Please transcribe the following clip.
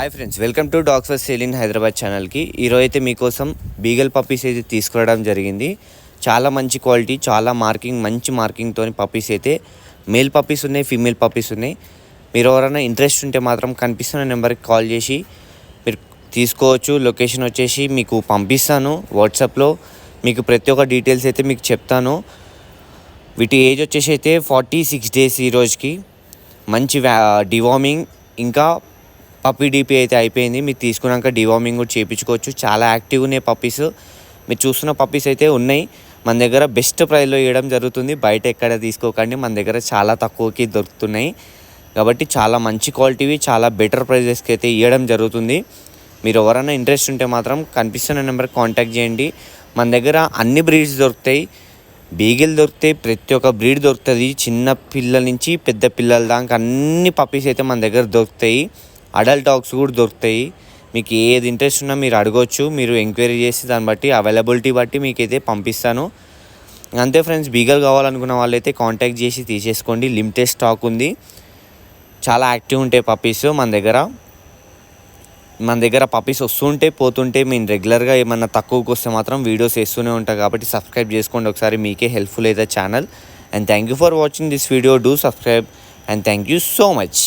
Hi friends, welcome to dogs for sale in Hyderabad ఛానల్కి. ఈరోజు అయితే మీకోసం బీగల్ పప్పీస్ అయితే తీసుకురావడం జరిగింది. చాలా మంచి క్వాలిటీ, చాలా మంచి మార్కింగ్తో పప్పీస్ అయితే మేల్ పప్పీస్ ఉన్నాయి, ఫీమేల్ పప్పీస్ ఉన్నాయి. మీరు ఎవరైనా ఇంట్రెస్ట్ ఉంటే మాత్రం కనిపిస్తున్న నెంబర్కి కాల్ చేసి మీరు తీసుకోవచ్చు. లొకేషన్ వచ్చేసి మీకు పంపిస్తాను వాట్సాప్లో. మీకు ప్రతి ఒక్క డీటెయిల్స్ అయితే మీకు చెప్తాను. వీటి ఏజ్ వచ్చేసి అయితే 46 డేస్ ఈ రోజుకి. మంచి డివార్మింగ్ ఇంకా పప్పీ డీపీ అయితే అయిపోయింది. మీరు తీసుకున్నాక డివార్మింగ్ కూడా చేయించుకోవచ్చు. చాలా యాక్టివ్ ఉన్నాయి పప్పీస్. మీరు చూస్తున్న పప్పీస్ అయితే ఉన్నాయి. మన దగ్గర బెస్ట్ ప్రైస్లో ఇవ్వడం జరుగుతుంది. బయట ఎక్కడ తీసుకోకండి, మన దగ్గర చాలా తక్కువకి దొరుకుతున్నాయి. కాబట్టి చాలా మంచి క్వాలిటీవి, చాలా బెటర్ ప్రైజెస్కి అయితే ఇవ్వడం జరుగుతుంది. మీరు ఎవరైనా ఇంట్రెస్ట్ ఉంటే మాత్రం కనిపిస్తున్న నెంబర్కి కాంటాక్ట్ చేయండి. మన దగ్గర అన్ని బ్రీడ్స్ దొరుకుతాయి. బీగల్ దొరుకుతాయి, ప్రతి ఒక్క బ్రీడ్ దొరుకుతుంది. చిన్న పిల్లల నుంచి పెద్ద పిల్లల దాకా అన్ని పప్పీస్ అయితే మన దగ్గర దొరుకుతాయి. అడల్ట్ డాగ్స్ కూడా దొరుకుతాయి. మీకు ఏది ఇంట్రెస్ట్ ఉన్నా మీరు అడగవచ్చు. మీరు ఎంక్వైరీ చేసి దాన్ని బట్టి అవైలబిలిటీ బట్టి మీకైతే పంపిస్తాను. అంతే ఫ్రెండ్స్, బీగల్ కావాలనుకున్న వాళ్ళైతే కాంటాక్ట్ చేసి తీసేసుకోండి. లిమిటెడ్ స్టాక్ ఉంది. చాలా యాక్టివ్ ఉంటాయి పప్పీస్ మన దగ్గర పప్పీస్ వస్తుంటే పోతుంటే మేము రెగ్యులర్గా ఏమన్నా తక్కువకి వస్తే మాత్రం వీడియోస్ వేస్తూనే ఉంటాం. కాబట్టి సబ్స్క్రైబ్ చేసుకోండి ఒకసారి, మీకే హెల్ప్ఫుల్ అయితే channel. And thank you for watching this video. Do subscribe and thank you so much.